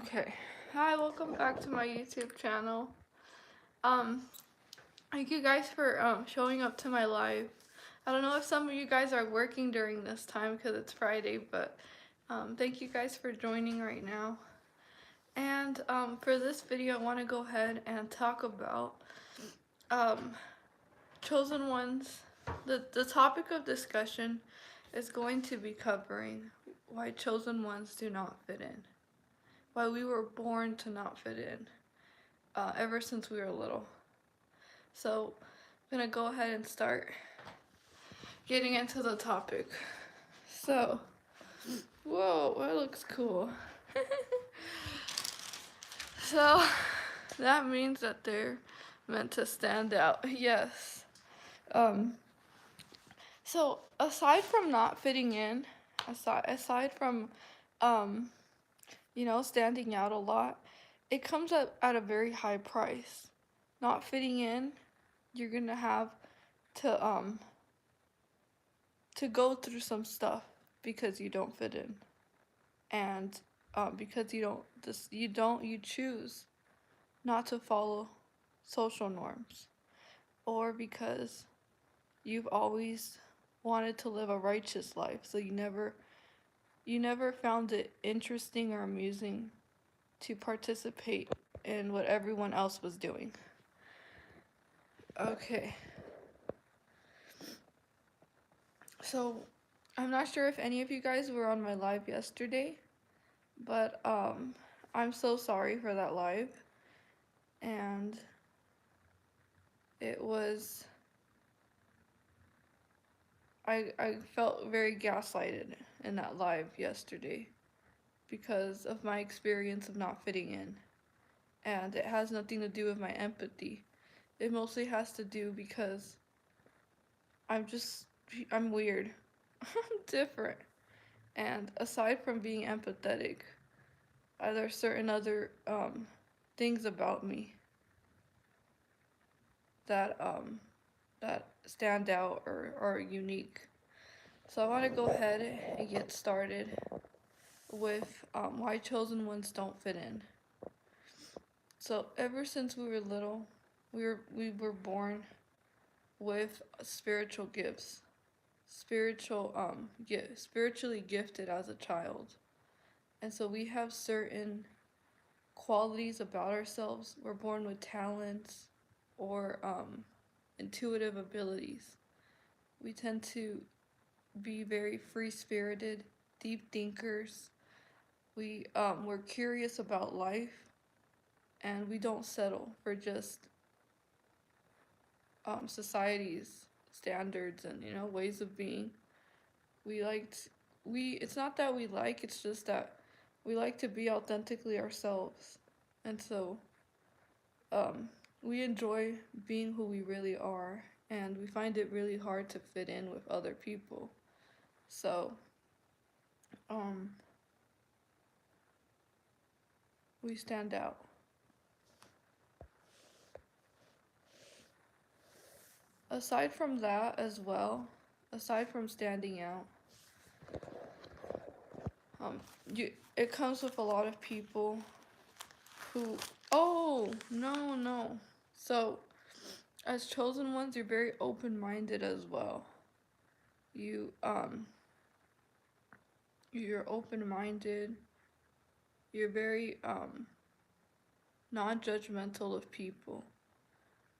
Okay. Hi, welcome back to my YouTube channel. Thank you guys for showing up to my live. I don't know if some of you guys are working during this time because it's Friday, but thank you guys for joining right now. And for this video, I want to go ahead and talk about um, chosen ones. The topic of discussion is going to be covering why chosen ones do not fit in. Why we were born to not fit in. Ever since we were little. So I'm gonna go ahead and start getting into the topic. So, whoa, that looks cool. So that means that they're meant to stand out. Yes. Um. So aside from not fitting in, aside from, um, standing out a lot, it comes at a very high price. Not fitting in, you're gonna have to to go through some stuff because you don't fit in, and because you choose not to follow social norms, or because you've always wanted to live a righteous life, so you never found it interesting or amusing to participate in what everyone else was doing. Okay. So I'm not sure if any of you guys were on my live yesterday, but I'm so sorry for that live. And it was, I felt very gaslighted in that live yesterday because of my experience of not fitting in. And it has nothing to do with my empathy. It mostly has to do because I'm weird. I'm different. And aside from being empathetic, there are certain other things about me that that stand out or are unique. So I want to go ahead and get started with why chosen ones don't fit in. So ever since we were little, we were born with spiritual gifts, spiritually gifted as a child, and so we have certain qualities about ourselves. We're born with talents or intuitive abilities. We tend to be very free spirited, deep thinkers. We're curious about life, and we don't settle for just society's standards and ways of being. We liked we It's not that we like, it's just that we like to be authentically ourselves, and so um, we enjoy being who we really are, and we find it really hard to fit in with other people. So um, we stand out. Aside from that as well, aside from standing out, um, it comes with a lot of people who, oh, no, no. So, as chosen ones, you're very open-minded as well. You, um, you're open-minded. You're very, non-judgmental of people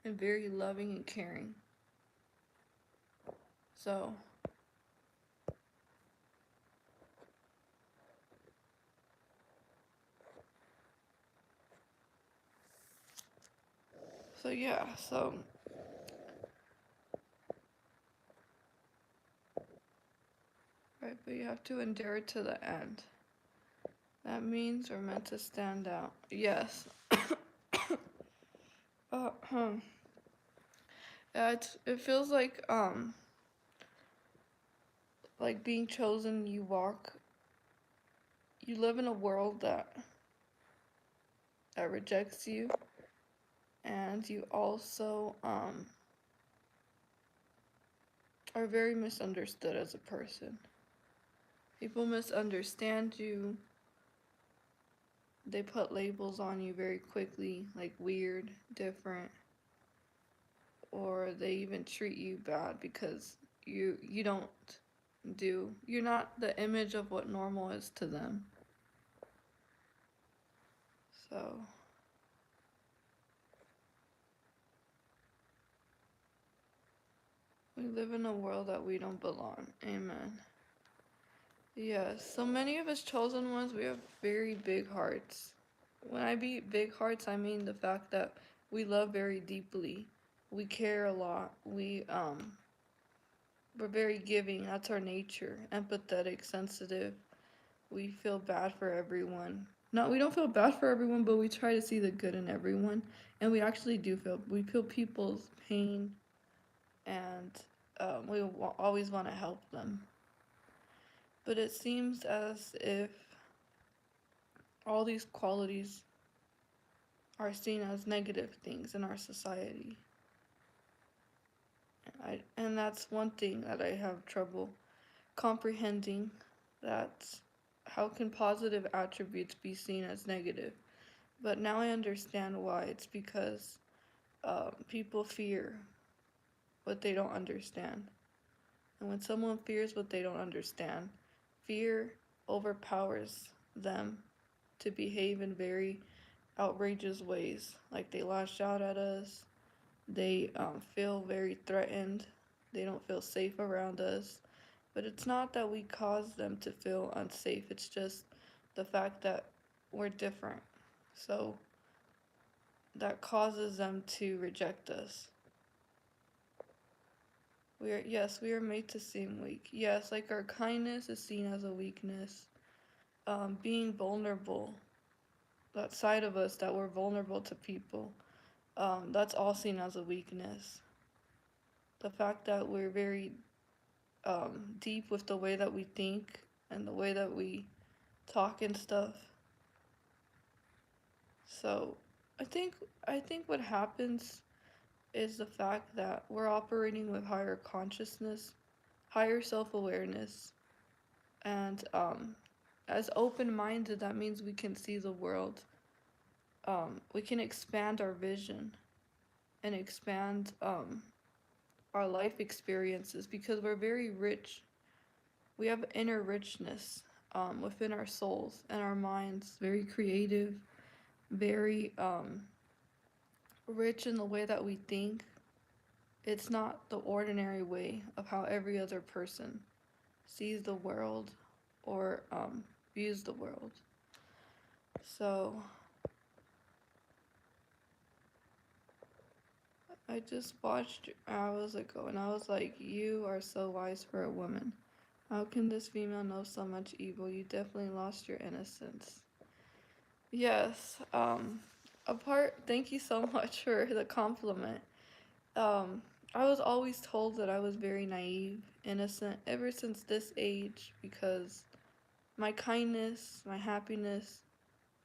and very loving and caring. So, so right, but you have to endure it to the end. That means we're meant to stand out. Yes. Uh, yeah, it feels like being chosen. You live in a world that rejects you, and you also are very misunderstood as a person. People misunderstand you. They put labels on you very quickly, like weird, different, or they even treat you bad because you don't you're not the image of what normal is to them. So we live in a world that we don't belong. Amen. Yes, so many of us chosen ones, we have very big hearts. When I be big hearts, I mean the fact that we love very deeply. We care a lot. We're very giving. That's our nature. Empathetic, sensitive. We feel bad for everyone. No, we don't feel bad for everyone, but we try to see the good in everyone, and we feel people's pain, and always want to help them. But it seems as if all these qualities are seen as negative things in our society. And that's one thing that I have trouble comprehending, that how can positive attributes be seen as negative? But now I understand why. It's because people fear what they don't understand. And when someone fears what they don't understand, fear overpowers them to behave in very outrageous ways. Like they lash out at us, they feel very threatened, they don't feel safe around us. But it's not that we cause them to feel unsafe, it's just the fact that we're different. So that causes them to reject us. We are made to seem weak. Yes, like our kindness is seen as a weakness. Being vulnerable, that side of us that we're vulnerable to people, that's all seen as a weakness. The fact that we're very deep with the way that we think and the way that we talk and stuff. So I think what happens is the fact that we're operating with higher consciousness, higher self-awareness, and as open-minded, that means we can see the world. We can expand our vision and expand our life experiences because we're very rich. We have inner richness within our souls and our minds, very creative, very rich in the way that we think. It's not the ordinary way of how every other person sees the world or views the world. So I just watched hours ago and I was like, you are so wise for a woman. How can this female know so much evil? You definitely lost your innocence. Yes, thank you so much for the compliment. Um, I was always told that I was very naive, innocent, ever since this age because my kindness, my happiness,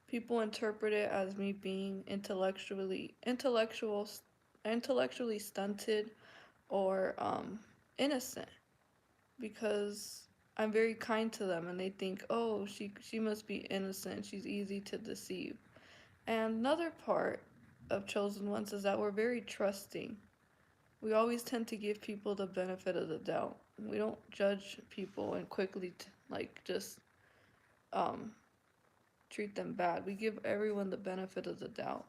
people interpret it as me being intellectually stunted or innocent because I'm very kind to them and they think, oh, she must be innocent. She's easy to deceive. And another part of chosen ones is that we're very trusting. We always tend to give people the benefit of the doubt. We don't judge people and quickly just um, treat them bad. We give everyone the benefit of the doubt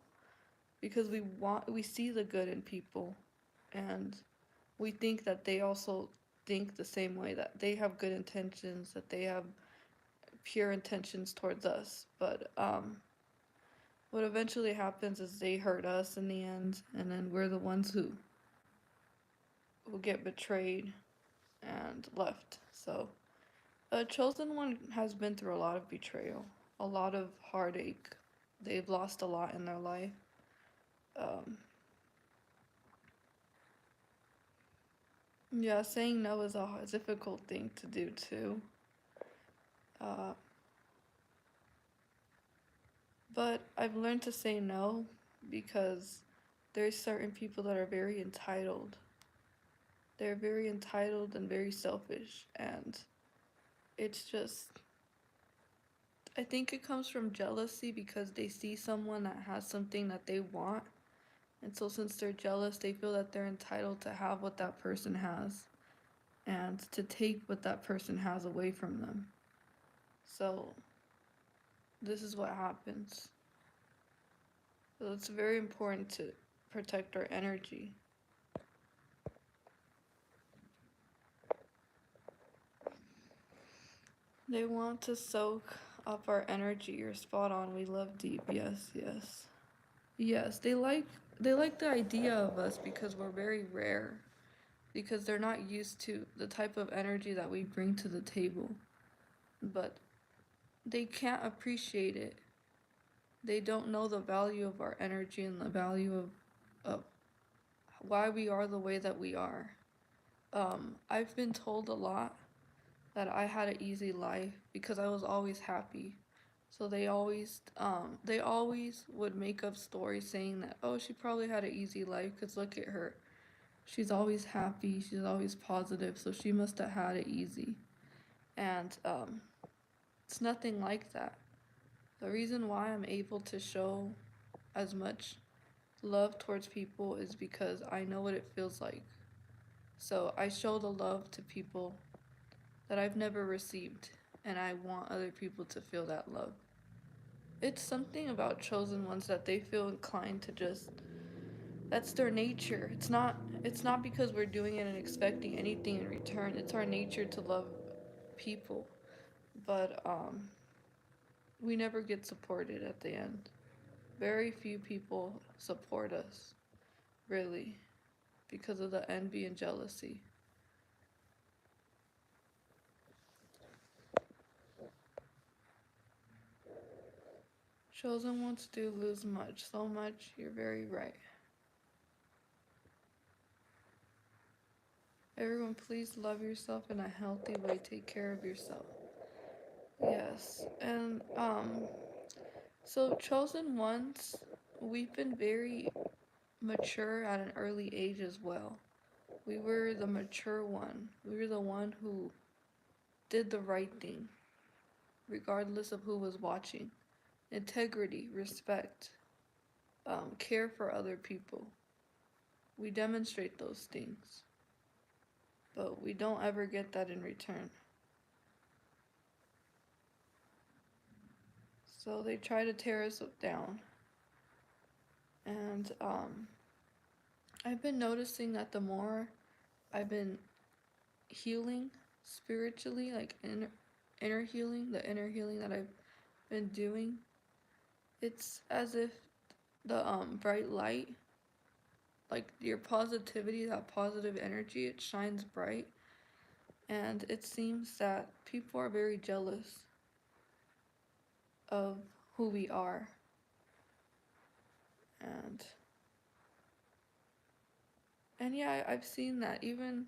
because we see the good in people, and we think that they also think the same way, that they have good intentions, that they have pure intentions towards us. But what eventually happens is they hurt us in the end, and then we're the ones who get betrayed and left. So a chosen one has been through a lot of betrayal, a lot of heartache. They've lost a lot in their life. Um, yeah, saying no is a difficult thing to do too. Uh, but I've learned to say no because there's certain people that are very entitled. They're very entitled and very selfish, and it's just I think it comes from jealousy because they see someone that has something that they want. And so, since they're jealous, they feel that they're entitled to have what that person has and to take what that person has away from them. So, this is what happens. So, it's very important to protect our energy. They want to soak up our energy. You're spot on. We love deep. Yes, yes. Yes, they like the idea of us because we're very rare. Because they're not used to the type of energy that we bring to the table. But they can't appreciate it. They don't know the value of our energy and the value of why we are the way that we are. I've been told a lot that I had an easy life because I was always happy. So they always would make up stories saying that, oh, she probably had an easy life because look at her. She's always happy, she's always positive, so she must have had it easy. And it's nothing like that. The reason why I'm able to show as much love towards people is because I know what it feels like. So I show the love to people that I've never received, and I want other people to feel that love. It's something about chosen ones that they feel inclined to just that's their nature. It's not because we're doing it and expecting anything in return. It's our nature to love people. But we never get supported at the end. Very few people support us, really, because of the envy and jealousy. Chosen ones do lose much, so much. You're very right. Everyone, please love yourself in a healthy way. Take care of yourself. Yes, and so chosen ones, we've been very mature at an early age as well. We were the mature one. We were the one who did the right thing, regardless of who was watching. Integrity, respect, care for other people. We demonstrate those things, but we don't ever get that in return. So they try to tear us down. And I've been noticing that the more I've been healing spiritually, like inner healing, the inner healing that I've been doing, it's as if the bright light, like your positivity, that positive energy, it shines bright. And it seems that people are very jealous of who we are. And yeah, I've seen that even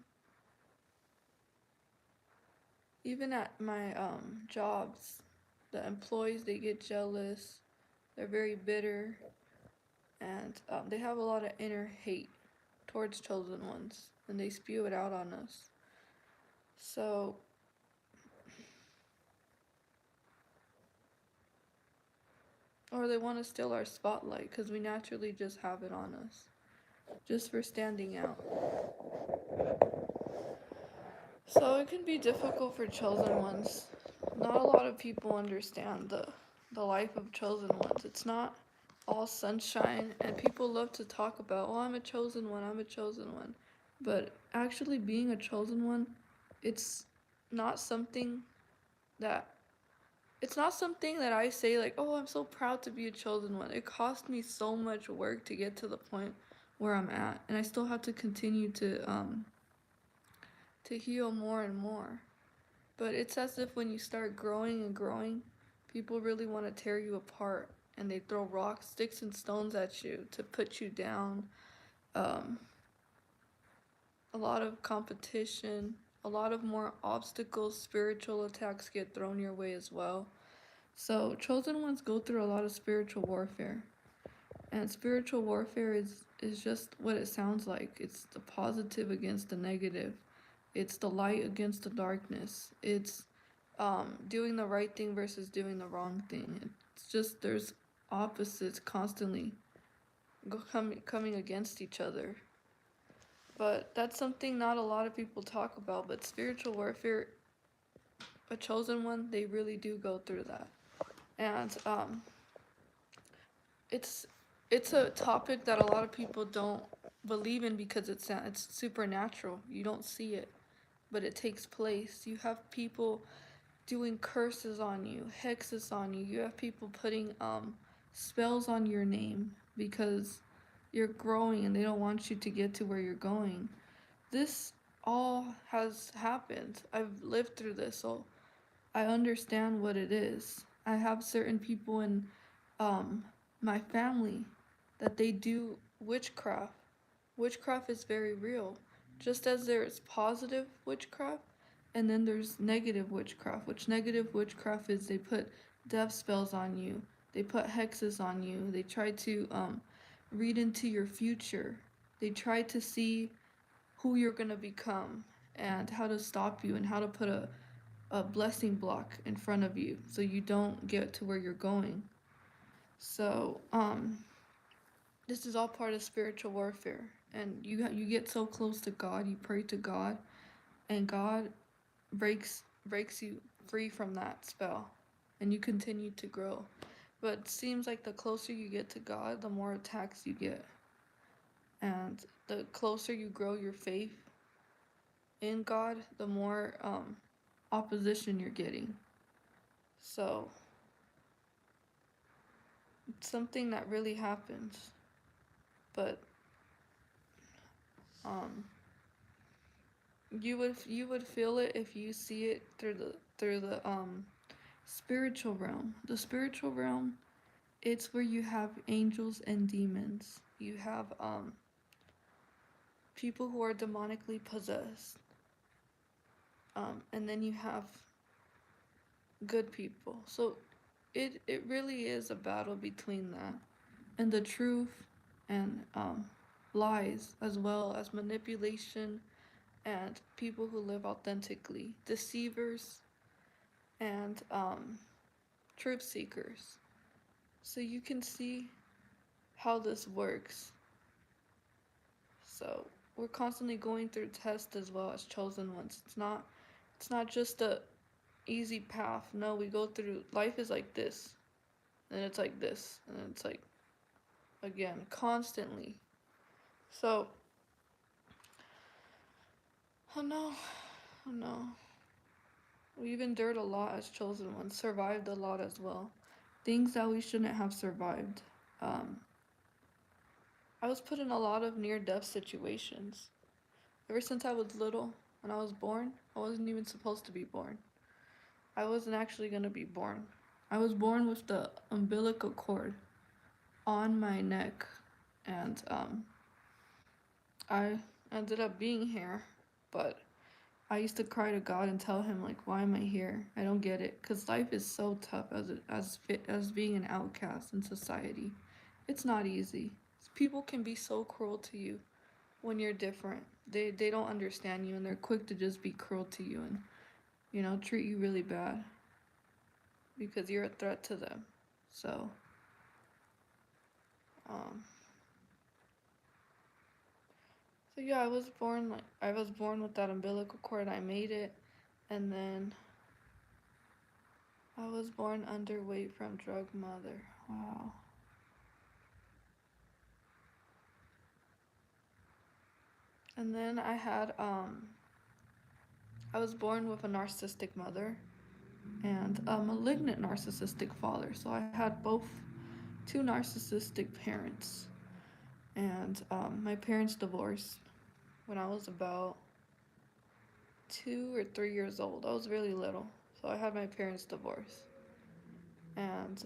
at my jobs, the employees, they get jealous. They're very bitter, and they have a lot of inner hate towards chosen ones, and they spew it out on us. So or they want to steal our spotlight because we naturally just have it on us, just for standing out. So it can be difficult for chosen ones. Not a lot of people understand the life of chosen ones. It's not all sunshine, and people love to talk about, oh, I'm a chosen one, I'm a chosen one. But actually being a chosen one, it's not something that it's not something that I say like, oh, I'm so proud to be a chosen one. It cost me so much work to get to the point where I'm at, and I still have to continue to heal more and more. But it's as if when you start growing and growing, people really want to tear you apart, and they throw rocks, sticks, and stones at you to put you down. Um, a lot of competition, a lot of more obstacles, spiritual attacks get thrown your way as well. So, chosen ones go through a lot of spiritual warfare. And spiritual warfare is just what it sounds like. It's the positive against the negative. It's the light against the darkness. It's doing the right thing versus doing the wrong thing. It's just there's opposites constantly coming against each other. But that's something not a lot of people talk about. But spiritual warfare, a chosen one, they really do go through that. And it's it's a topic that a lot of people don't believe in because it's supernatural. You don't see it, but it takes place. You have people doing curses on you, hexes on you. You have people putting spells on your name because you're growing and they don't want you to get to where you're going. This all has happened. I've lived through this, so I understand what it is. I have certain people in um, my family that they do witchcraft. Witchcraft is very real. Just as there's positive witchcraft, and then there's negative witchcraft, which negative witchcraft is they put death spells on you, they put hexes on you, they try to read into your future, they try to see who you're going to become and how to stop you and how to put a blessing block in front of you so you don't get to where you're going. So, this is all part of spiritual warfare. And you get so close to God, you pray to God, and God breaks you free from that spell, and you continue to grow. But it seems like the closer you get to God, the more attacks you get, and the closer you grow your faith in God, the more opposition you're getting. So it's something that really happens, but um, you would feel it if you see it through the spiritual realm. The spiritual realm, it's where you have angels and demons. You have people who are demonically possessed, and then you have good people. So it really is a battle between that and the truth and lies, as well as manipulation and people who live authentically, deceivers and truth seekers. So you can see how this works. So we're constantly going through tests as well as chosen ones. It's not just a easy path. No, we go through life is like this, and it's like this, and it's like again constantly. So oh no, oh no. We've endured a lot as chosen ones, survived a lot as well. Things that we shouldn't have survived. Um, I was put in a lot of near death situations. Ever since I was little, when I was born, I wasn't even supposed to be born. I wasn't actually going to be born. I was born with the umbilical cord on my neck, and I ended up being here, but I used to cry to God and tell him like, why am I here? I don't get it, cuz life is so tough as being an outcast in society. It's not easy. People can be so cruel to you when you're different. They don't understand you and they're quick to just be cruel to you and treat you really bad because you're a threat to them. So, um so yeah, I was born with that umbilical cord. I made it, and then I was born underweight from drug mother. Wow. And then I was born with a narcissistic mother and a malignant narcissistic father. So I had both two narcissistic parents. And my parents divorced when I was about 2 or 3 years old. I was really little. So I had my parents divorce. And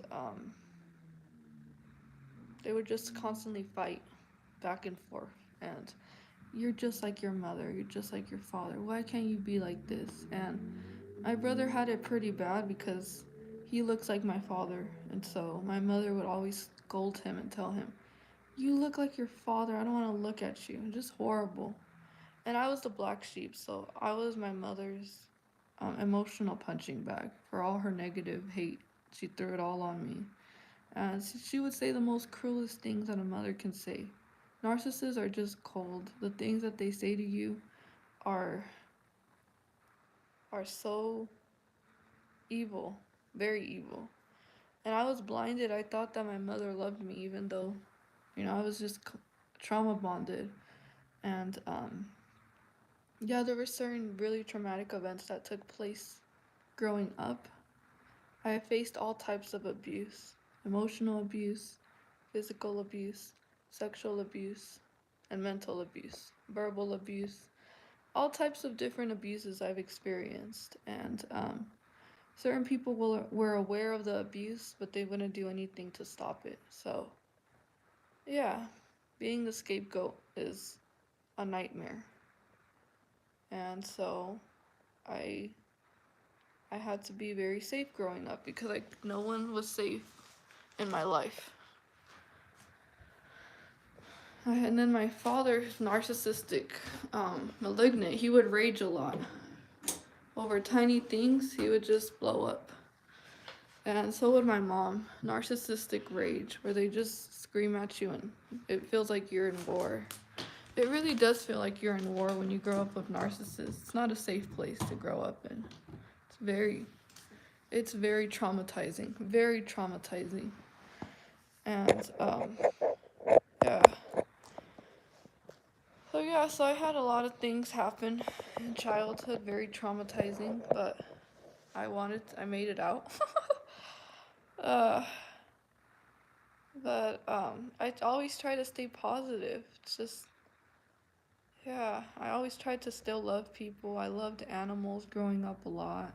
they would just constantly fight back and forth. And you're just like your mother. You're just like your father. Why can't you be like this? And my brother had it pretty bad because he looks like my father. And so my mother would always scold him and tell him, "You look like your father. I don't want to look at you." Just horrible. And I was the black sheep, so I was my mother's. emotional punching bag for all her negative hate. She threw it all on me. And she would say the most cruelest things that a mother can say. Narcissists are just cold. The things that they say to you are are so evil, very evil. And I was blinded. I thought that my mother loved me, even though, I was just trauma bonded. And yeah, there were certain really traumatic events that took place growing up. I faced all types of abuse: emotional abuse, physical abuse, sexual abuse, and mental abuse, verbal abuse, all types of different abuses I've experienced. And certain people were aware of the abuse, but they wouldn't do anything to stop it. So, yeah, being the scapegoat is a nightmare. And so I I had to be very safe growing up because no one was safe in my life. And then my father, narcissistic, malignant, he would rage a lot. Over tiny things, he would just blow up. And so would my mom, narcissistic rage, where they just scream at you and it feels like you're in war. It really does feel like you're in war when you grow up with narcissists. It's not a safe place to grow up in. It's very, it's very traumatizing, very traumatizing. And yeah. So I had a lot of things happen in childhood, very traumatizing, but I made it out. uh, but I always try to stay positive. It's just, yeah, I always tried to still love people. I loved animals growing up a lot.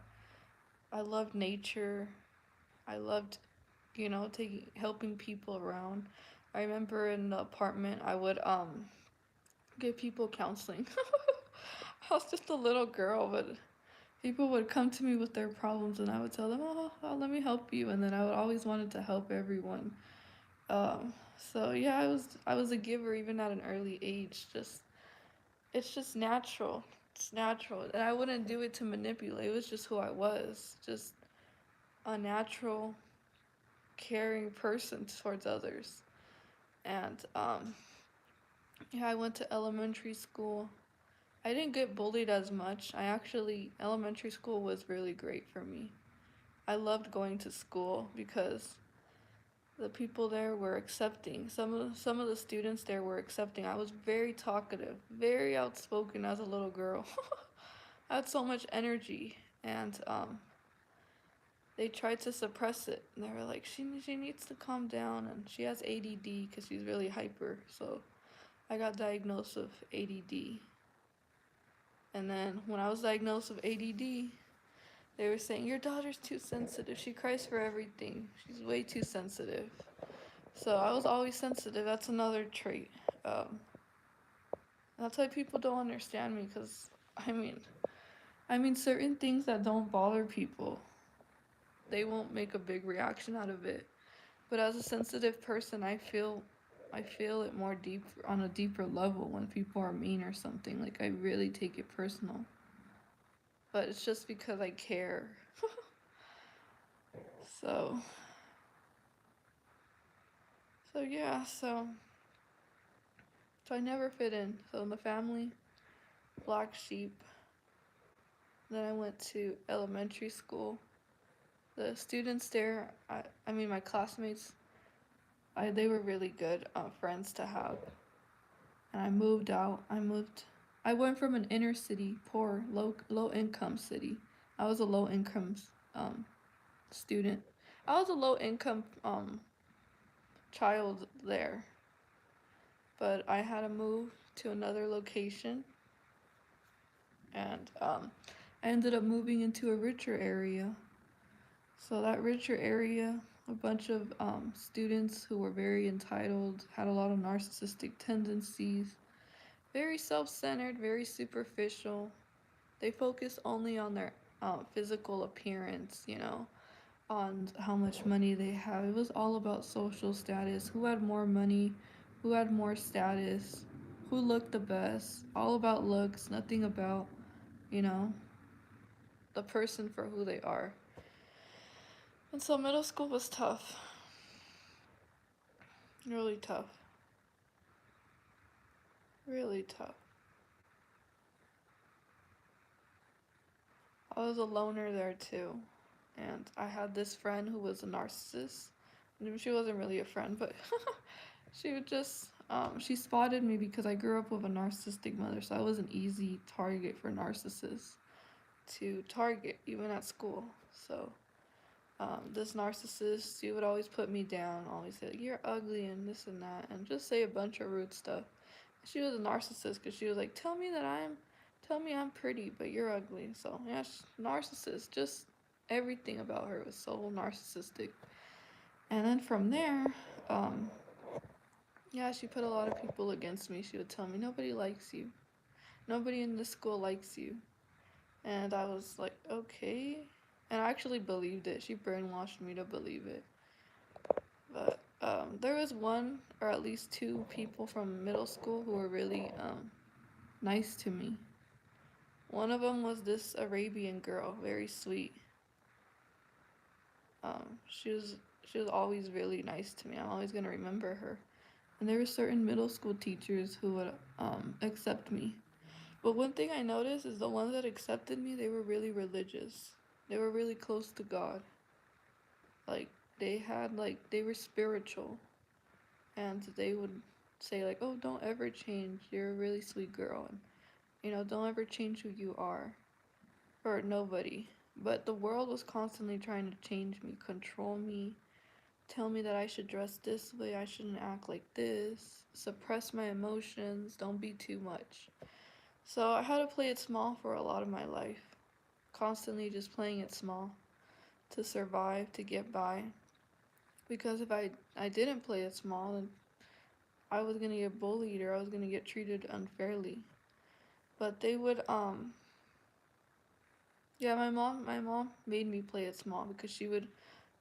I loved nature. I loved, taking helping people around. I remember in the apartment I would give people counseling. I was just a little girl, but people would come to me with their problems, and I would tell them, let me help you," and then I would always wanted to help everyone. So yeah, I was a giver even at an early age. Just it's just natural. It's natural, and I wouldn't do it to manipulate. It was just who I was. Just a natural, caring person towards others. And yeah, I went to elementary school. I didn't get bullied as much. Elementary school was really great for me. I loved going to school because the people there were accepting. Some of the students there were accepting. I was very talkative, very outspoken as a little girl. I had so much energy, and they tried to suppress it. And they were like, she needs to calm down, and she has ADD because she's really hyper. So I got diagnosed with ADD. And then when I was diagnosed with ADD, they were saying, your daughter's too sensitive. She cries for everything. She's way too sensitive. So I was always sensitive. That's another trait. Um, that's why people don't understand me, because I mean, certain things that don't bother people, they won't make a big reaction out of it. But as a sensitive person, I feel it more deep on a deeper level when people are mean or something. Like I really take it personal. But it's just because I care. So so I never fit in. So in the family, black sheep. Then I went to elementary school. The students there, my classmates, they were really good friends to have. And I moved out. I went from an inner city, poor, low income city. I was a low income um, student. I was a low income child there, but I had to move to another location, and I ended up moving into a richer area. So that richer area, a bunch of students who were very entitled, had a lot of narcissistic tendencies, very self-centered, very superficial. They focus only on their physical appearance, on how much money they have. It was all about social status, who had more money, who had more status, who looked the best, all about looks, nothing about, you know, the person for who they are. And so middle school was tough. Really tough. Really tough. I was a loner there too. And I had this friend who was a narcissist. She wasn't really a friend, but she would just, she spotted me because I grew up with a narcissistic mother, so I was an easy target for narcissists to target, even at school. So, this narcissist, she would always put me down, always say, like, you're ugly and this and that, and just say a bunch of rude stuff. She was a narcissist because she was like, tell me I'm pretty, but you're ugly. So, yeah, narcissist. Just everything about her was so narcissistic. And then from there, um, yeah, she put a lot of people against me. She would tell me, nobody likes you. Nobody in this school likes you. And I was like, okay. And I actually believed it. She brainwashed me to believe it. But there was one, or at least two people from middle school who were really nice to me. One of them was this Arabian girl, very sweet. She was always really nice to me. I'm always gonna remember her. And there were certain middle school teachers who would accept me. But one thing I noticed is the ones that accepted me, they were really religious. They were really close to God. Like they were spiritual, and they would say like, "Oh, don't ever change. You're a really sweet girl, and don't ever change who you are." Or nobody. But the world was constantly trying to change me, control me, tell me that I should dress this way, I shouldn't act like this, suppress my emotions, don't be too much. So I had to play it small for a lot of my life, constantly just playing it small to survive, to get by. Because if I didn't play it small, then I was gonna get bullied or I was gonna get treated unfairly. But they would yeah, my mom made me play it small because she would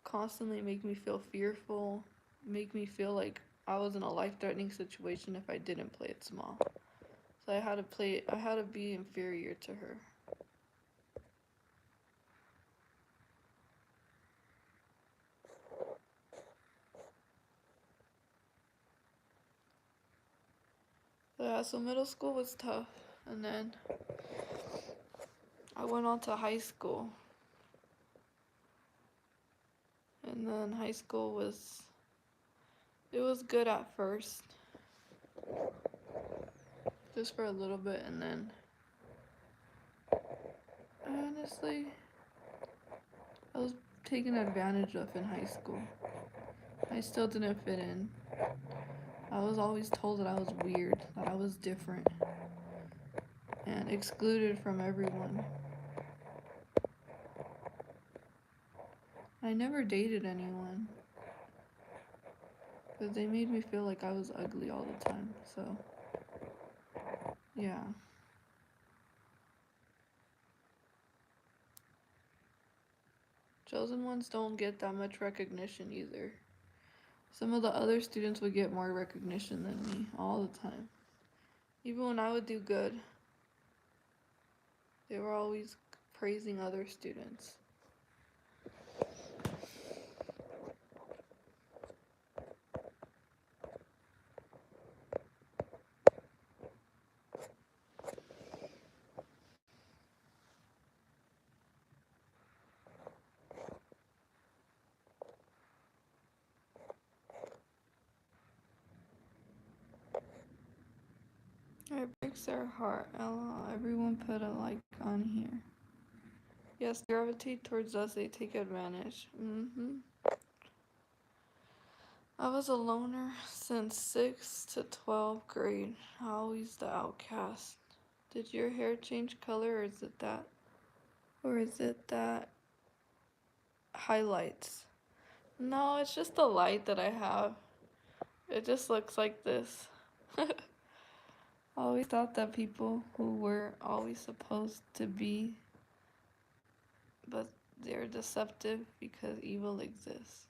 constantly make me feel fearful, make me feel like I was in a life-threatening situation if I didn't play it small. So I had to be inferior to her. Yeah, so middle school was tough, and then I went on to high school. And then high school it was good at first, just for a little bit, and then honestly, I was taken advantage of in high school. I still didn't fit in. I was always told that I was weird, that I was different, and excluded from everyone. I never dated anyone because they made me feel like I was ugly all the time. So, yeah. Chosen ones don't get that much recognition either. Some of the other students would get more recognition than me all the time. Even when I would do good, they were always praising other students. It breaks their heart. LOL. Everyone put a like on here. Yes, they gravitate towards us, they take advantage. I was a loner since 6th to 12th grade. Always the outcast. Did your hair change color or is it that? Or is it that highlights? No, it's just the light that I have. It just looks like this. I always thought that people who were always supposed to be, but they're deceptive because evil exists.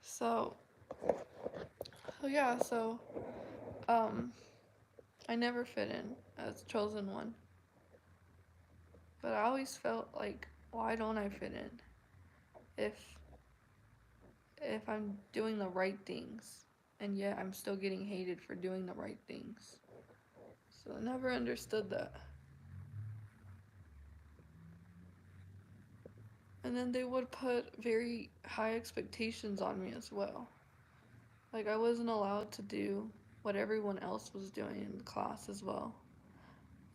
So, so um, I never fit in as chosen one. But I always felt like, why don't I fit in? If if I'm doing the right things, and yet I'm still getting hated for doing the right things. So I never understood that. And then they would put very high expectations on me as well. Like I wasn't allowed to do what everyone else was doing in class as well.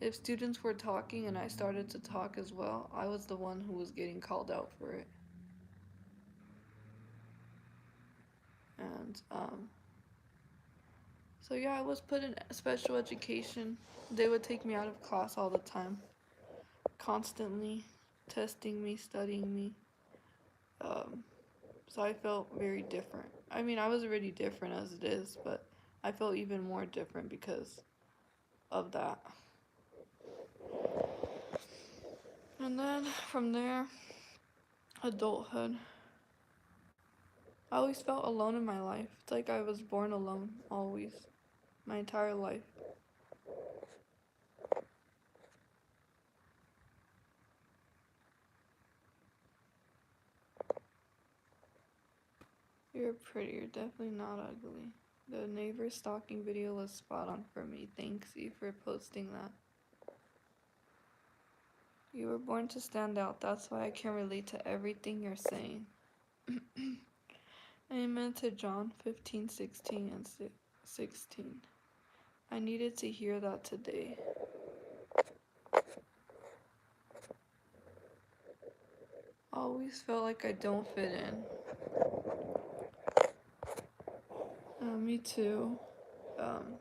If students were talking and I started to talk as well, I was the one who was getting called out for it. And so yeah, I was put in special education. They would take me out of class all the time, constantly testing me, studying me. Um, so I felt very different. I mean, I was already different as it is, but I felt even more different because of that. And then from there, adulthood. I always felt alone in my life. It's like I was born alone, always, my entire life. You're pretty, you're definitely not ugly. The neighbor stalking video was spot on for me. Thanks you for posting that. You were born to stand out. That's why I can relate to everything you're saying. Amen to John 15:16 and 16. I needed to hear that today. Always felt like I don't fit in. Me too. Um,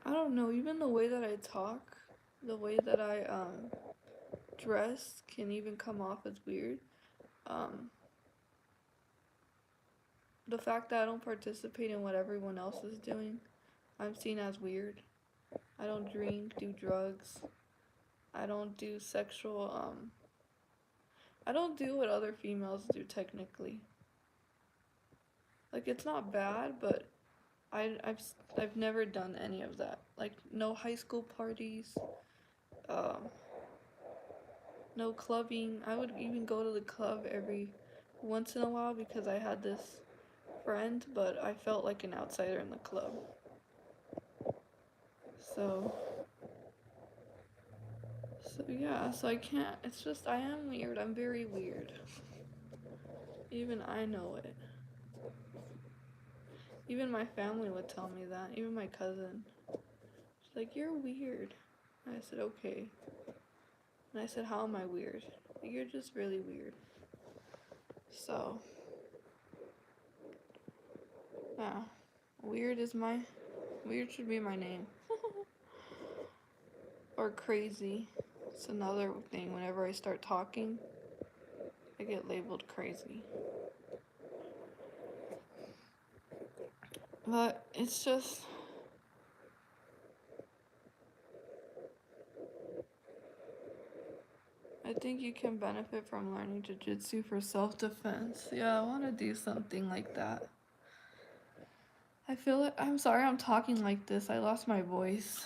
I don't know, even the way that I talk, the way that I dress can even come off as weird. Um, the fact that I don't participate in what everyone else is doing, I'm seen as weird. I don't drink, do drugs. I don't do sexual, I don't do what other females do technically. Like, it's not bad, but I've never done any of that. Like, no high school parties, um, no clubbing. I would even go to the club every once in a while because I had this friend, but I felt like an outsider in the club. So, so yeah, so I can't, it's just, I am weird. I'm very weird. Even I know it. Even my family would tell me that. Even my cousin. She's like, you're weird. And I said, okay. And I said, how am I weird? Like, you're just really weird. So, yeah. Weird should be my name. Or crazy. It's another thing. Whenever I start talking, I get labeled crazy. But it's just, I think you can benefit from learning jiu-jitsu for self-defense. Yeah, I want to do something like that. I feel like, I'm sorry I'm talking like this. I lost my voice.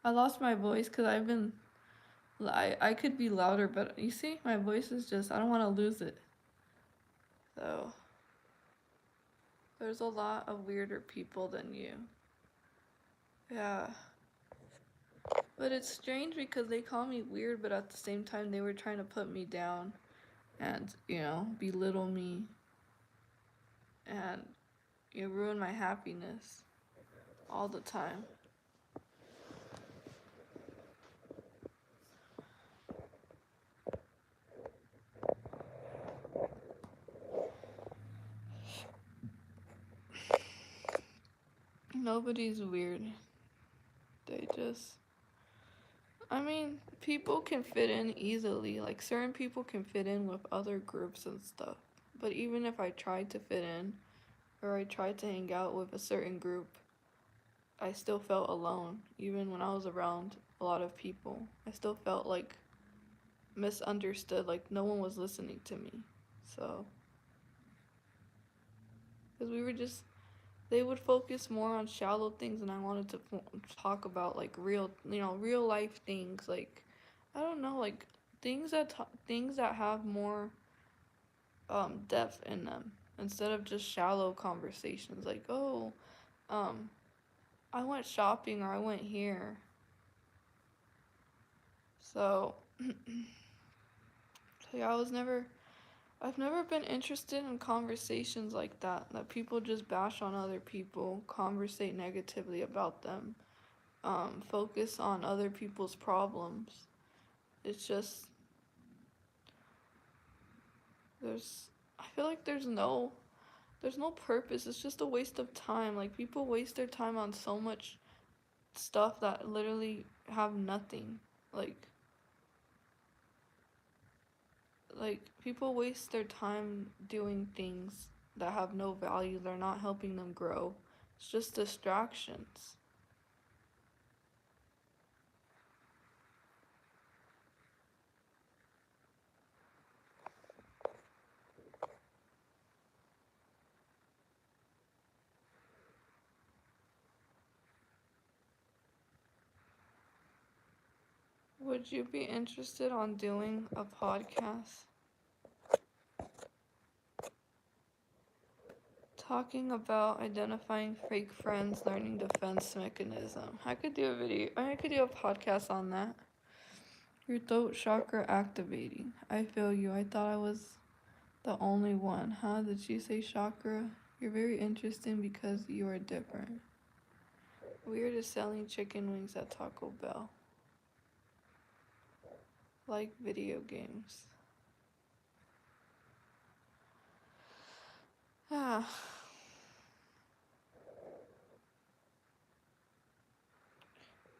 I lost my voice because I could be louder, but you see, my voice is just, I don't want to lose it. So, there's a lot of weirder people than you. Yeah. But it's strange because they call me weird, but at the same time, they were trying to put me down and, belittle me and ruin my happiness all the time. Nobody's weird. They just, I mean, people can fit in easily. Like, certain people can fit in with other groups and stuff. But even if I tried to fit in, or I tried to hang out with a certain group, I still felt alone. Even when I was around a lot of people, I still felt like misunderstood, like no one was listening to me. So, because we were just they would focus more on shallow things, and I wanted to talk about like real, real life things, like I don't know, like things that have more depth in them, instead of just shallow conversations like, oh, um I went shopping, or I went here. So, so yeah, I've never been interested in conversations like that people just bash on other people, conversate negatively about them, focus on other people's problems. It's just, there's, I feel like there's no purpose. It's just a waste of time. Like, people waste their time on so much stuff that literally have nothing. Like, people waste their time doing things that have no value. They're not helping them grow. It's just distractions. Would you be interested on doing a podcast talking about identifying fake friends, learning defense mechanism? I could do a podcast on that. Your throat chakra activating. I feel you. I thought I was the only one. Huh? Did you say chakra? You're very interesting because you are different. Weird is selling chicken wings at Taco Bell. Like video games. Ah.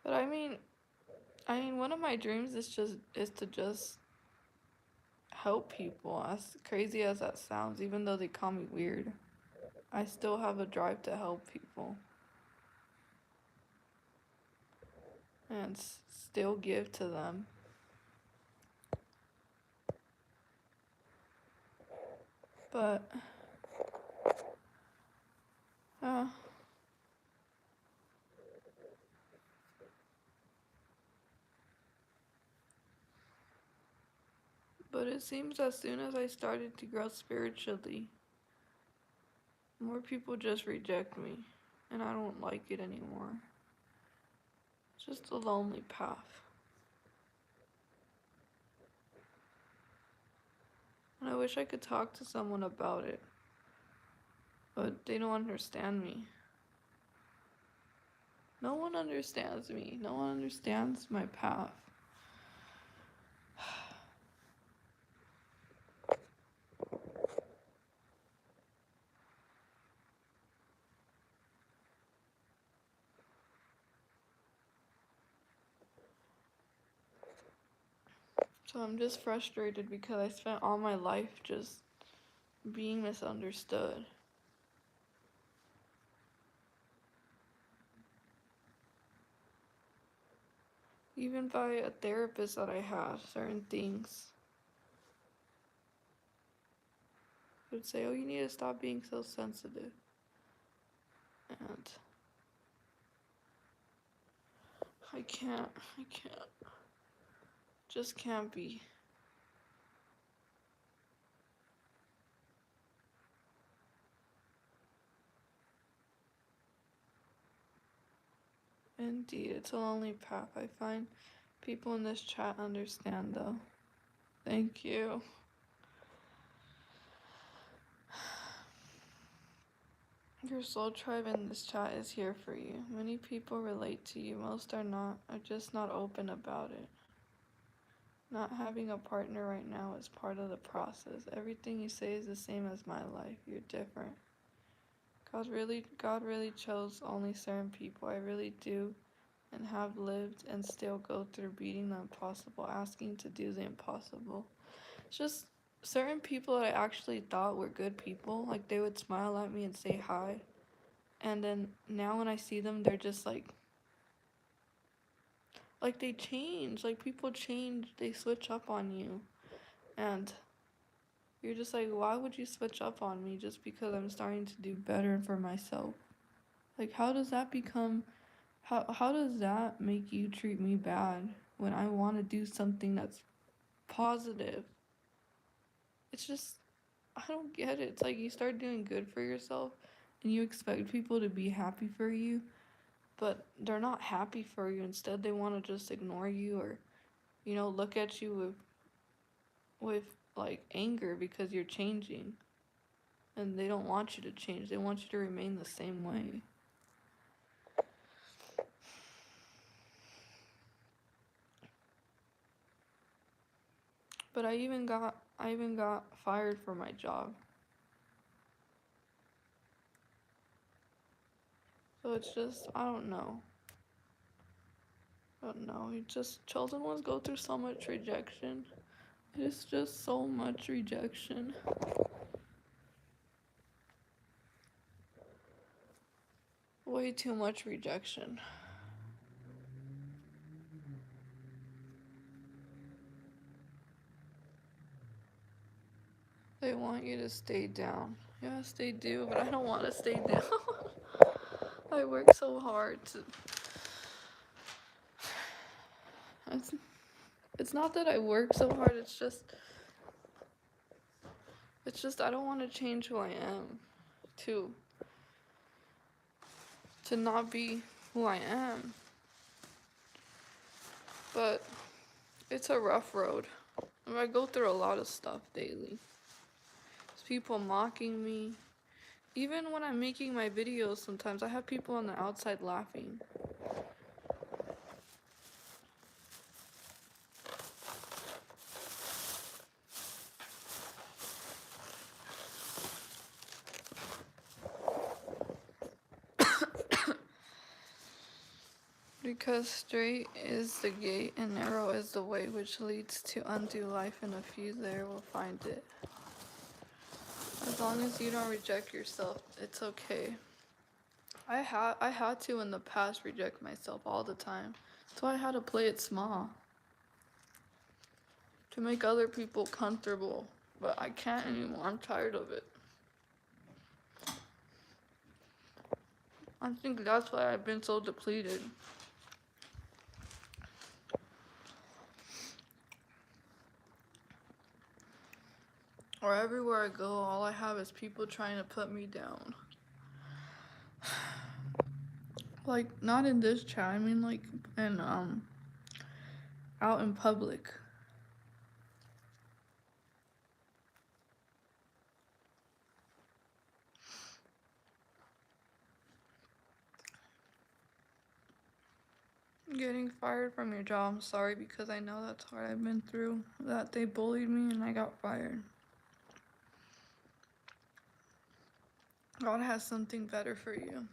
But I mean, one of my dreams is to just help people. As crazy as that sounds, even though they call me weird, I still have a drive to help people and still give to them. But uh, but it seems as soon as I started to grow spiritually, more people just reject me, and I don't like it anymore. It's just a lonely path. And I wish I could talk to someone about it, but they don't understand me. No one understands me. No one understands my path. So I'm just frustrated because I spent all my life just being misunderstood. Even by a therapist that I had, certain things would say, oh, you need to stop being so sensitive. And I can't, just can't be. Indeed, it's a lonely path. I find people in this chat understand though. Thank you. Your soul tribe in this chat is here for you. Many people relate to you, most are just not open about it. Not having a partner right now is part of the process. Everything you say is the same as my life. You're different. God really chose only certain people. I really do and have lived and still go through beating the impossible, asking to do the impossible. It's just certain people that I actually thought were good people, like they would smile at me and say hi. And then now when I see them, they're just like they change. Like people change, they switch up on you. And you're just like, why would you switch up on me just because I'm starting to do better for myself? Like, how does that become, how does that make you treat me bad when I want to do something that's positive? It's just, I don't get it. It's like you start doing good for yourself and you expect people to be happy for you, but they're not happy for you. Instead, they want to just ignore you or, look at you with like anger because you're changing. And they don't want you to change. They want you to remain the same way. But I even got fired from my job. So it's just, I don't know. I don't know. You just, chosen ones go through so much rejection. It's just so much rejection. Way too much rejection. They want you to stay down. Yes, they do, but I don't want to stay down. I work so hard to. It's not that I work so hard, it's just I don't want to change who I am to not be who I am. But it's a rough road. I go through a lot of stuff daily. There's people mocking me. Even when I'm making my videos, sometimes I have people on the outside laughing. Because straight is the gate and narrow is the way which leads to undue life, and a few there will find it. As long as you don't reject yourself, it's okay. I had to in the past reject myself all the time. So I had to play it small to make other people comfortable. But I can't anymore. I'm tired of it. I think that's why I've been so depleted. Or everywhere I go, all I have is people trying to put me down. Like, not in this chat, I mean like in out in public. Getting fired from your job, I'm sorry, because I know that's hard. I've been through that. They bullied me and I got fired. God has something better for you.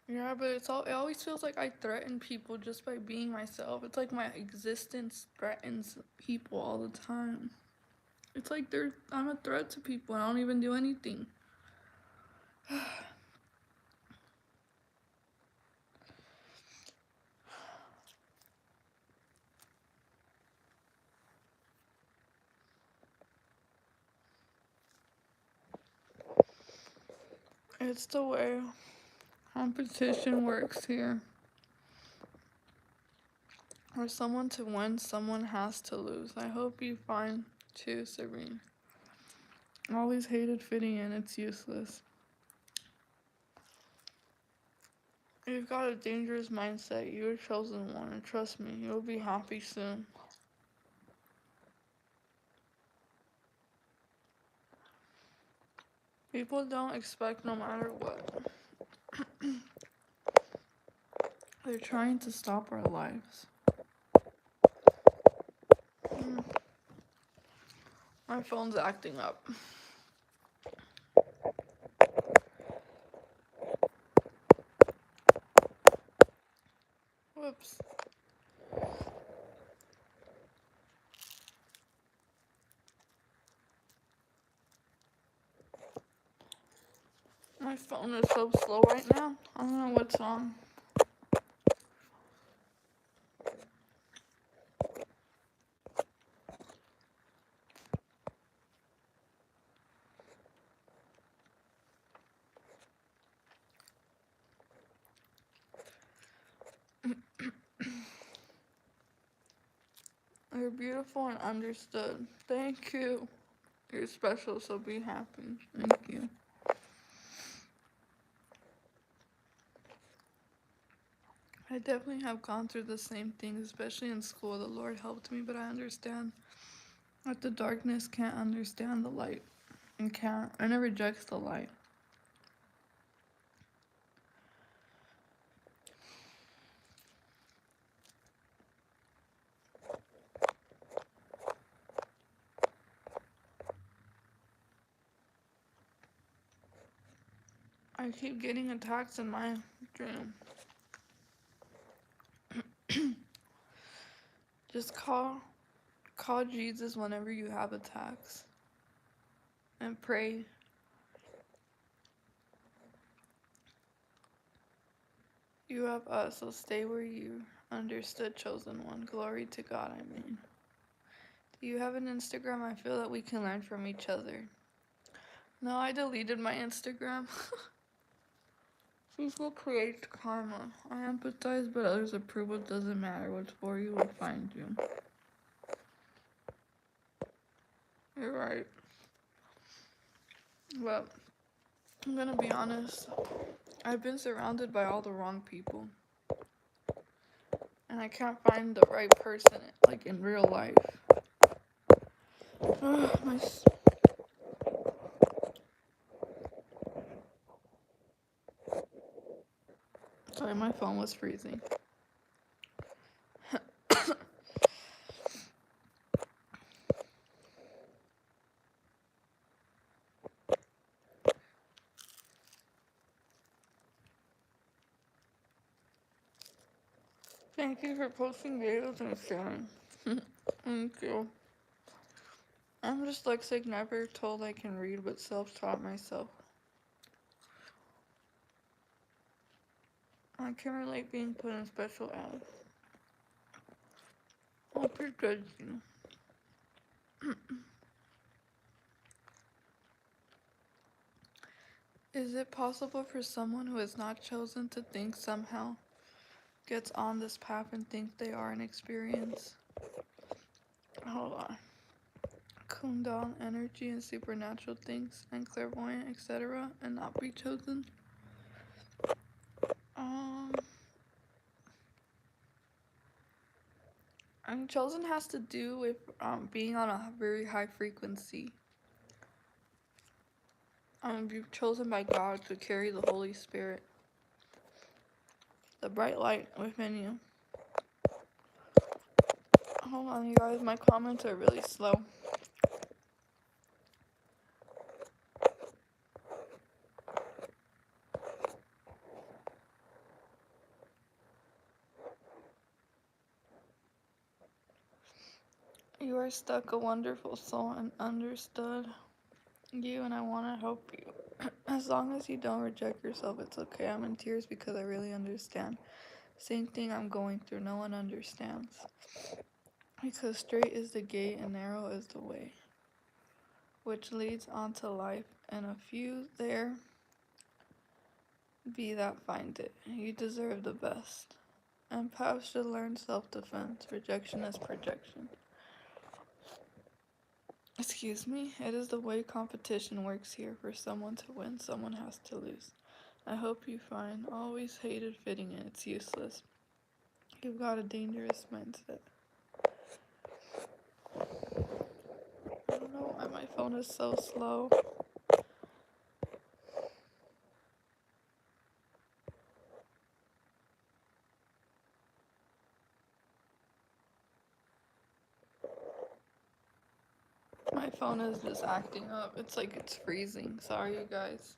Yeah, but it always feels like I threaten people just by being myself. It's like my existence threatens people all the time. It's like I'm a threat to people and I don't even do anything. It's the way competition works here. For someone to win, someone has to lose. I hope you find too, Serene. I always hated fitting in, it's useless. You've got a dangerous mindset. You're a chosen one, and trust me, you'll be happy soon. People don't expect no matter what. They're trying to stop our lives. My phone's acting up. Whoops. My phone is so slow right now. I don't know what's on. You're beautiful and understood. Thank you. You're special, so be happy. Thank you. I definitely have gone through the same things, especially in school. The Lord helped me, but I understand that the darkness can't understand the light and it rejects the light. I keep getting attacks in my dream. Just call Jesus whenever you have attacks and pray. You have us, so stay where you understood, chosen one. Glory to God, I mean. Do you have an Instagram? I feel that we can learn from each other. No, I deleted my Instagram. People create karma. I empathize, but others' approval doesn't matter. What's for you will find you. You're right. But I'm gonna be honest. I've been surrounded by all the wrong people. And I can't find the right person, like in real life. my Sorry, my phone was freezing. Thank you for posting videos and sharing. Thank you. I'm dyslexic, never told I can read, but self-taught myself. I can relate being put in special ed. Hope you're good, you. Is it possible for someone who is not chosen to think somehow gets on this path and think they are an experience? Hold on. Kundal energy and supernatural things and clairvoyant, etc., and not be chosen? Chosen has to do with being on a very high frequency. You're chosen by God to carry the Holy Spirit, the bright light within you. Hold on, you guys, my comments are really slow. You are stuck, a wonderful soul, and understood you, and I want to help you. As long as you don't reject yourself, it's okay. I'm in tears because I really understand. Same thing I'm going through, no one understands. Because straight is the gate and narrow is the way, which leads onto life, and a few there be that find it. You deserve the best. Empaths should learn self-defense. Rejection is projection. Excuse me, it is the way competition works here. For someone to win, someone has to lose. I hope you find always hated fitting in. It's useless. You've got a dangerous mindset. I don't know why my phone is so slow. My phone is just acting up. It's like it's freezing. Sorry, you guys.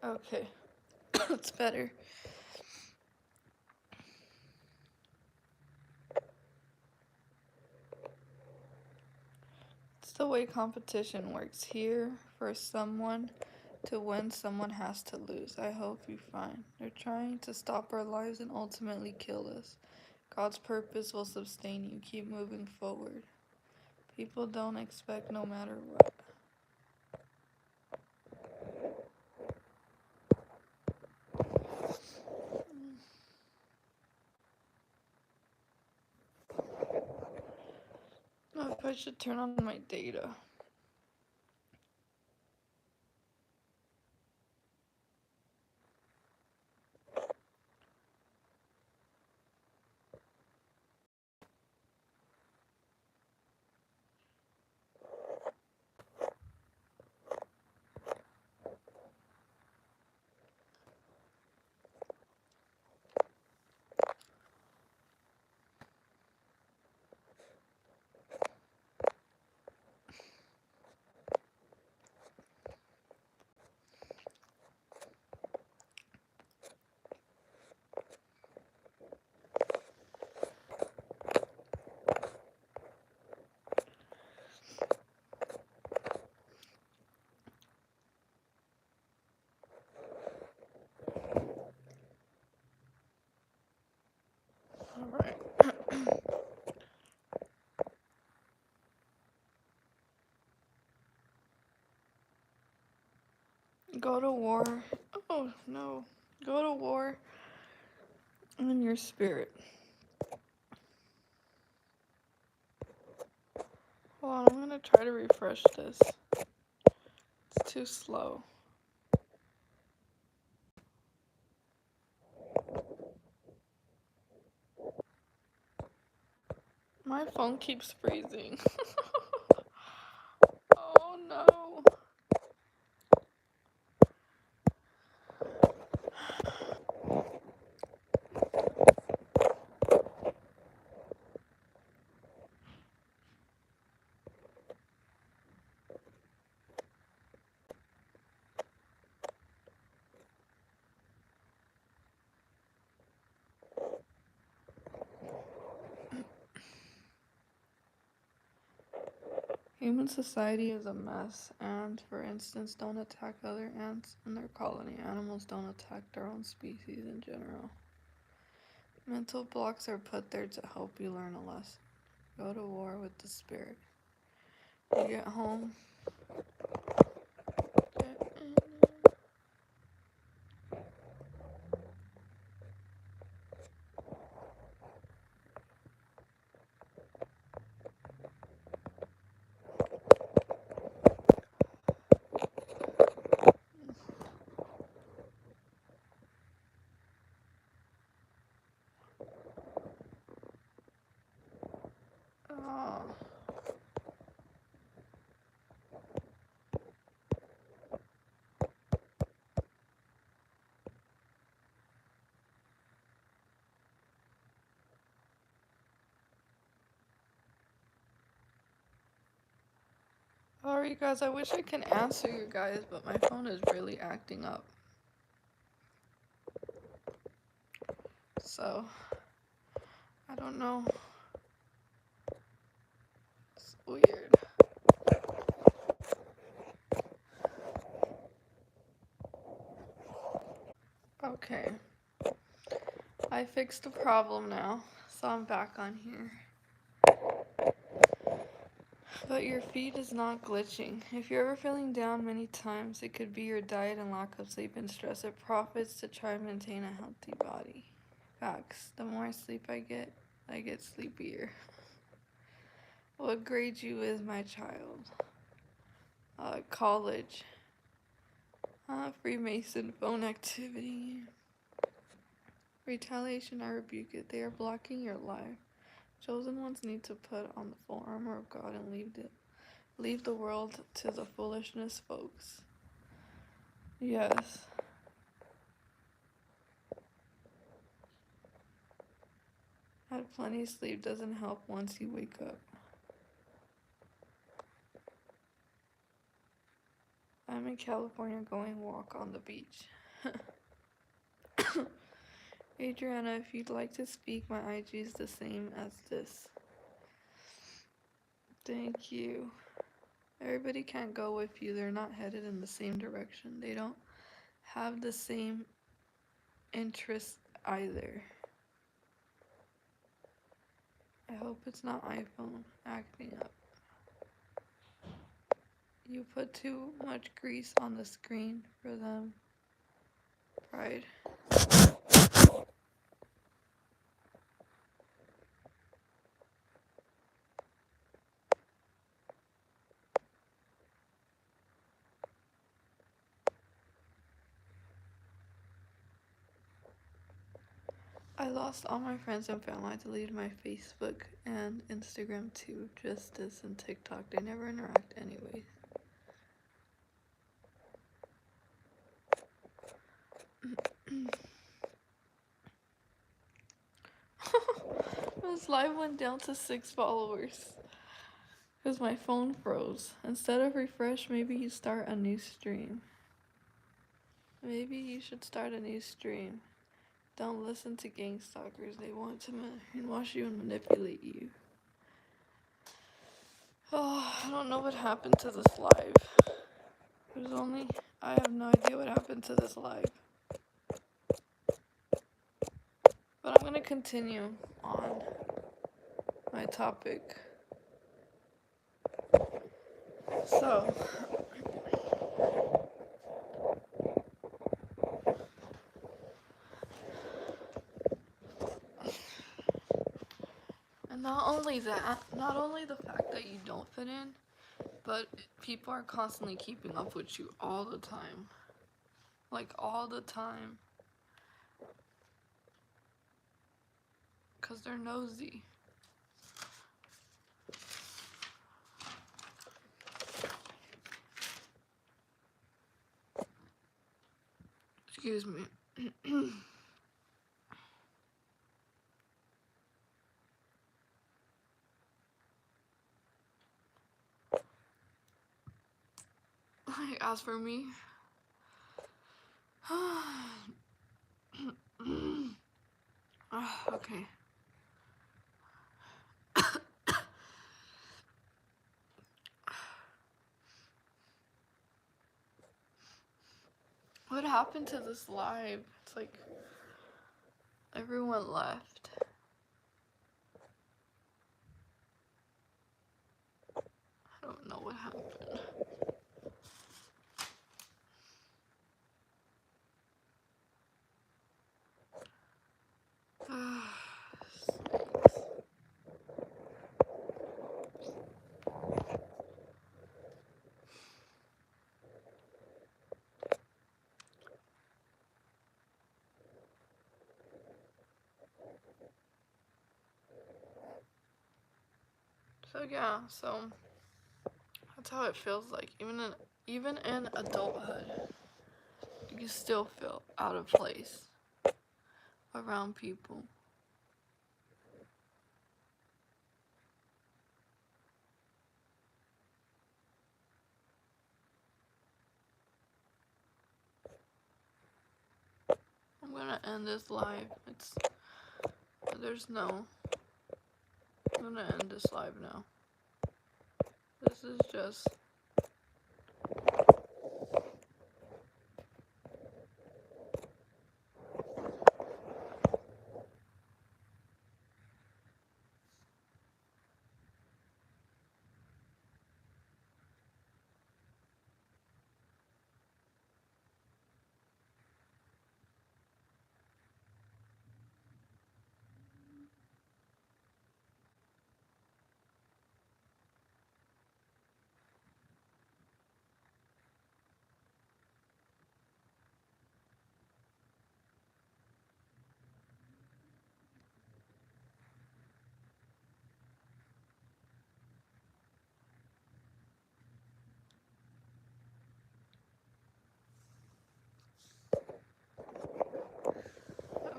Okay. It's better. It's the way competition works here. For someone to win, someone has to lose. I hope you find. They're trying to stop our lives and ultimately kill us. God's purpose will sustain you. Keep moving forward. People don't expect no matter what. I should turn on my data. Alright. Go to war. Oh no. Go to war in your spirit. Hold on, I'm gonna try to refresh this. It's too slow. My phone keeps freezing. Oh no. Human society is a mess. Ants, for instance, don't attack other ants in their colony. Animals don't attack their own species in general. Mental blocks are put there to help you learn a lesson. Go to war with the spirit. You get home. Oh. Sorry guys, I wish I can answer you guys, but my phone is really acting up. So, I don't know. It's weird. Okay. I fixed the problem now, so I'm back on here. But your feed is not glitching. If you're ever feeling down many times, it could be your diet and lack of sleep and stress. It profits to try and maintain a healthy body. Facts. The more sleep I get sleepier. What grade you is, my child? College. Freemason phone activity. Retaliation, I rebuke it. They are blocking your life. Chosen ones need to put on the full armor of God and leave the world to the foolishness, folks. Yes. Had plenty of sleep doesn't help once you wake up. I'm in California going walk on the beach. Adriana, if you'd like to speak, my IG is the same as this. Thank you. Everybody can't go with you. They're not headed in the same direction. They don't have the same interests either. I hope it's not iPhone acting up. You put too much grease on the screen for them. Pride. I lost all my friends and family. I deleted my Facebook and Instagram too. Just this and TikTok. They never interact anyways. This live went down to 6 followers. Because my phone froze. Instead of refresh, maybe you start a new stream. Maybe you should start a new stream. Don't listen to gang stalkers. They want to brainwash you and manipulate you. Oh, I don't know what happened to this live. I have no idea what happened to this live. But I'm gonna continue on my topic. So, and not only the fact that you don't fit in, but people are constantly keeping up with you all the time. Like, all the time. Because they're nosy. Excuse me. Like, as for me, okay. What happened to this live? It's like everyone left. I don't know what happened. So yeah, so that's how it feels like. Even in adulthood, you still feel out of place around people. I'm gonna end this live. I'm gonna end this live now. This is just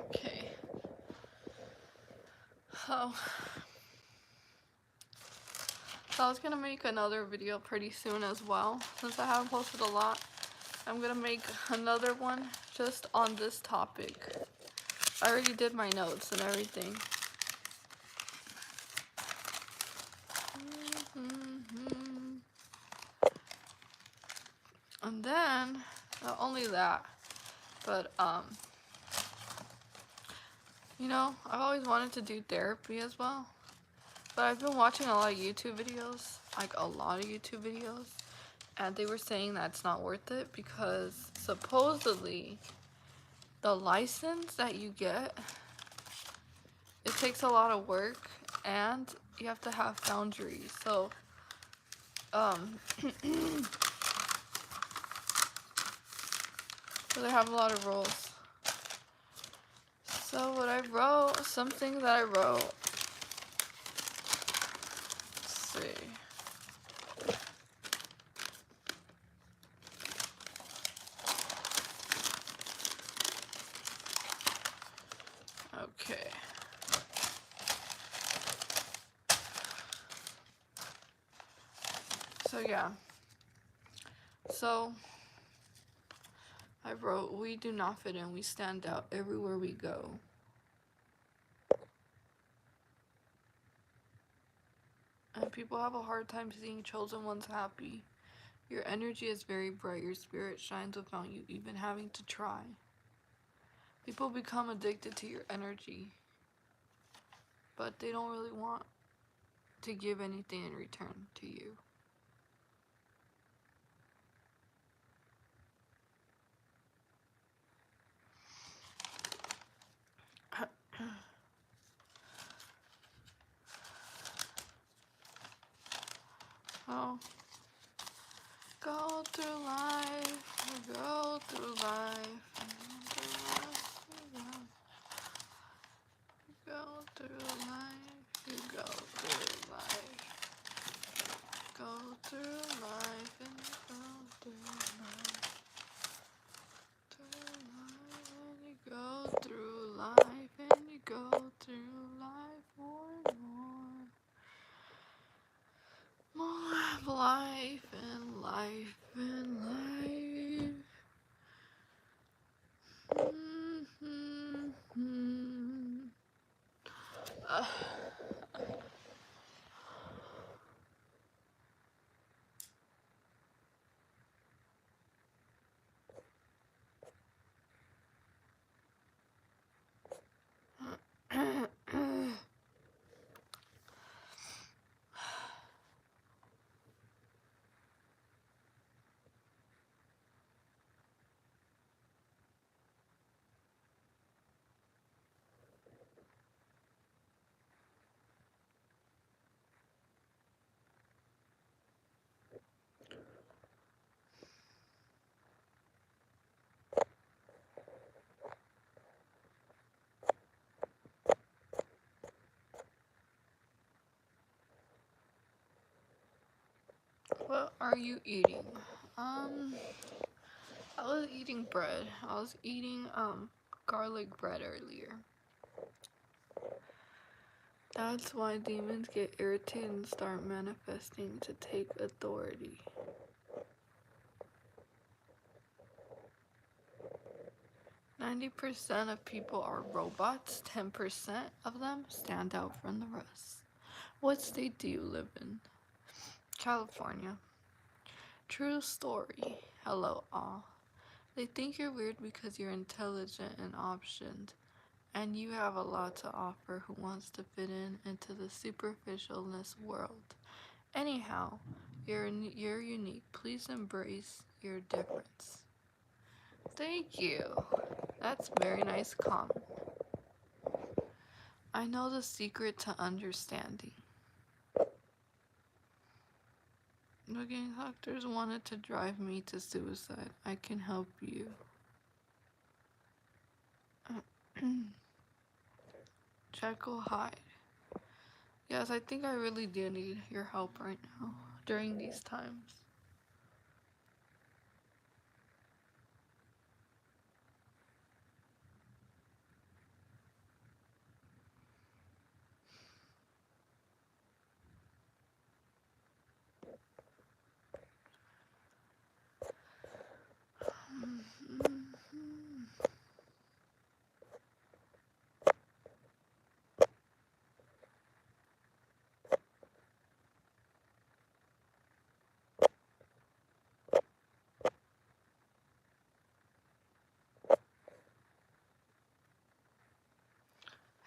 okay. So I was gonna make another video pretty soon as well, since I haven't posted a lot. I'm gonna make another one just on this topic. I already did my notes and everything. And then, not only that, but you know, I've always wanted to do therapy as well. But I've been watching a lot of YouTube videos, and they were saying that it's not worth it because supposedly the license that you get, it takes a lot of work and you have to have boundaries. So so they have a lot of rules. So what I wrote, something that I wrote. Let's see. Okay. So yeah. So I wrote, we do not fit in, we stand out everywhere we go. And people have a hard time seeing chosen ones happy. Your energy is very bright, your spirit shines without you even having to try. People become addicted to your energy, but they don't really want to give anything in return to you. Oh, go through life, go through life, go through life, you go through life, go through life, and you go through life, and you go through life, and you go through life more and more of life and life and life. What are you eating? I was eating bread. I was eating garlic bread earlier. That's why demons get irritated and start manifesting to take authority. "90% of people are robots. 10% of them stand out from the rest." What state do you live in? California. True story. Hello, all. They think you're weird because you're intelligent and optioned, and you have a lot to offer who wants to fit in into the superficialness world. Anyhow, you're unique. Please embrace your difference. Thank you. That's a very nice comment. I know the secret to understanding. The gang doctors wanted to drive me to suicide. I can help you. Jekyll Hyde. Yes, I think I really do need your help right now during these times.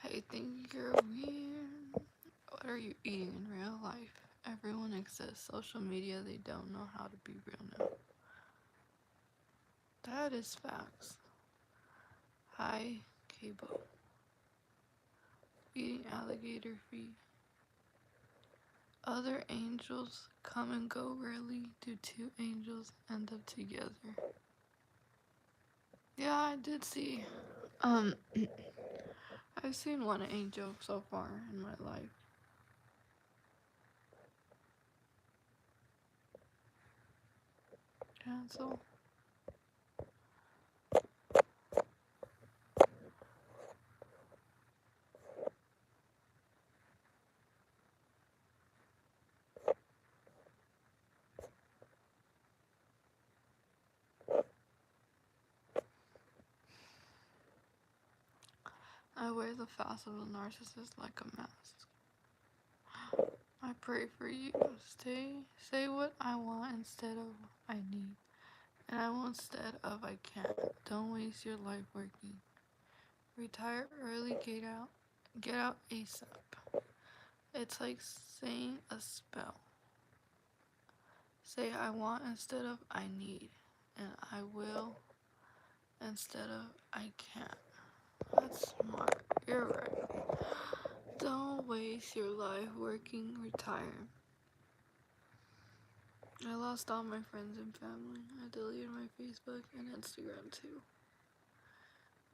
Hey, think you're weird. What are you eating in real life? Everyone exists. Social media, they don't know how to be real now. That is facts. Hi, Cable. Eating alligator feet. Other angels come and go rarely. Do two angels end up together? Yeah, I did see. Um, I've seen one angel so far in my life. Cancel. I wear the face of a narcissist like a mask. I pray for you. Say what I want instead of I need. And I want instead of I can't. Don't waste your life working. Retire early, get out ASAP. It's like saying a spell. Say I want instead of I need. And I will instead of I can't. That's smart. You're right. Don't waste your life working, retire. I lost all my friends and family. I deleted my Facebook and Instagram too.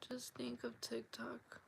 Just think of TikTok.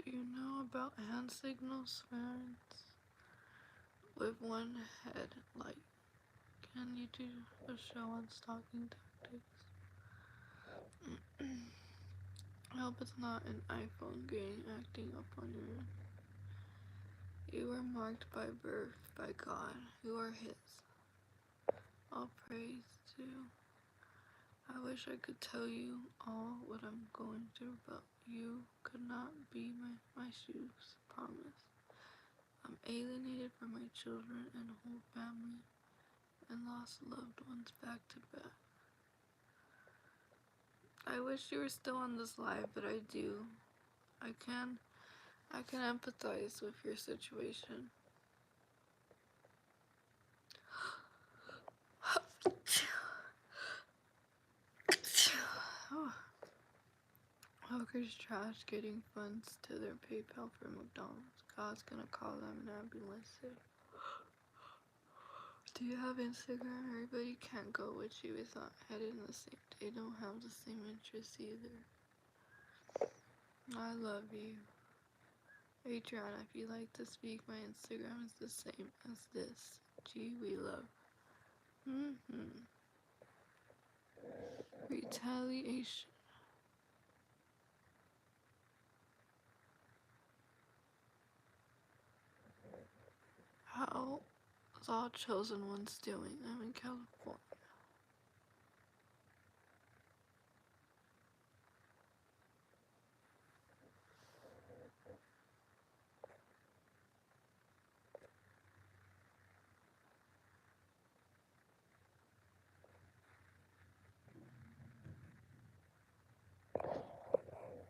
Do you know about hand signals, parents? With one head light. Can you do a show on stalking tactics? I hope it's not an iPhone gang acting up on you. You were marked by birth by God. You are His. All praise to. I wish I could tell you all what I'm going through, but you could not be my shoes. Promise. I'm alienated from my children and whole family, and lost loved ones back to back. I wish you were still on this live, but I do. I can empathize with your situation. Hawkers trash getting funds to their PayPal for McDonald's. God's gonna call them an ambulance. Do you have Instagram? Everybody can't go with you. It's not headed in the same. They don't have the same interests either. I love you. Adriana, if you like to speak, my Instagram is the same as this. Gee, we love. Retaliation. How is all chosen ones doing? I'm in California.